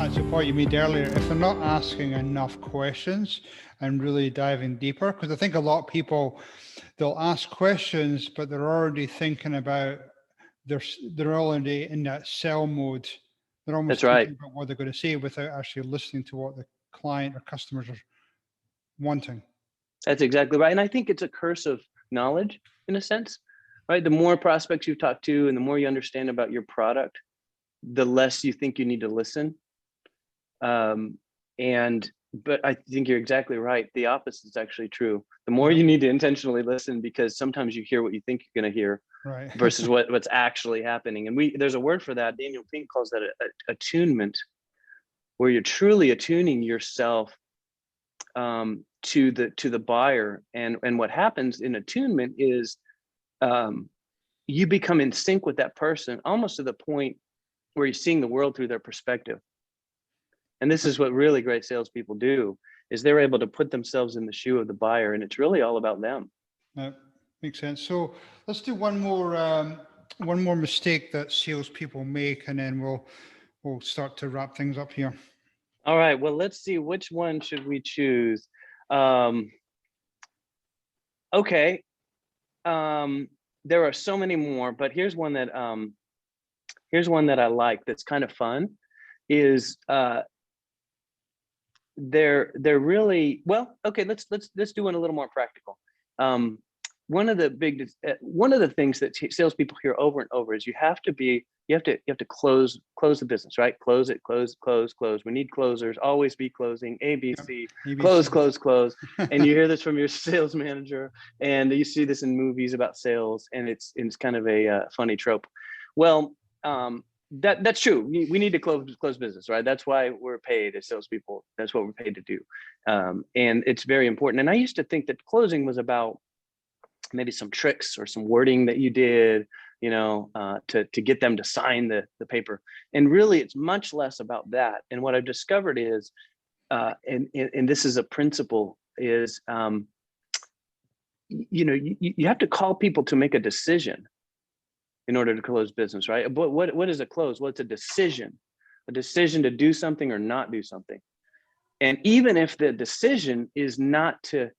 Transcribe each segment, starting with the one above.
back to the point you made earlier, if they're not asking enough questions and really diving deeper, because I think a lot of people, they'll ask questions, but they're already thinking about, they're already in that sell mode. They're almost thinking about what they're going to say without actually listening to what the client or customers are wanting. That's exactly right. And I think it's a curse of knowledge in a sense, right? The more prospects you talk to and the more you understand about your product, the less you think you need to listen. But I think you're exactly right. The opposite is actually true. The more you need to intentionally listen, because sometimes you hear what you think you're going to hear, right, versus what's actually happening. And there's a word for that. Daniel Pink calls that attunement, where you're truly attuning yourself to the buyer. And what happens in attunement is you become in sync with that person, almost to the point where you're seeing the world through their perspective. And this is what really great salespeople do, is they're able to put themselves in the shoe of the buyer, and it's really all about them. That makes sense. So let's do one more mistake that salespeople make, and then we'll start to wrap things up here. All right. Well, let's see, which one should we choose? Okay. There are so many more, but here's one that I like that's kind of fun. Is they're really well. Okay, let's do one a little more practical. One of the things that salespeople hear over and over is you have to close the business, right? Close it, close. We need closers. Always be closing. ABC. Close. And you hear this from your sales manager, and you see this in movies about sales, and it's kind of a funny trope. Well, that's true. We need to close business, right? That's why we're paid as salespeople. That's what we're paid to do, and it's very important. And I used to think that closing was about maybe some tricks or some wording that you did, to get them to sign the paper. And really, it's much less about that. And what I've discovered is, and this is a principle, is you have to call people to make a decision in order to close business, right? But what is a close? Well, it's a decision to do something or not do something. And even if the decision is not to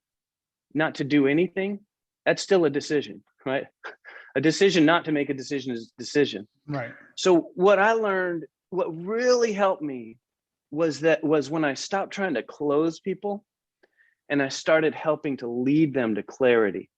do anything, that's still a decision, right? A decision not to make a decision is a decision. Right. So what I learned, what really helped me was when I stopped trying to close people and I started helping to lead them to clarity.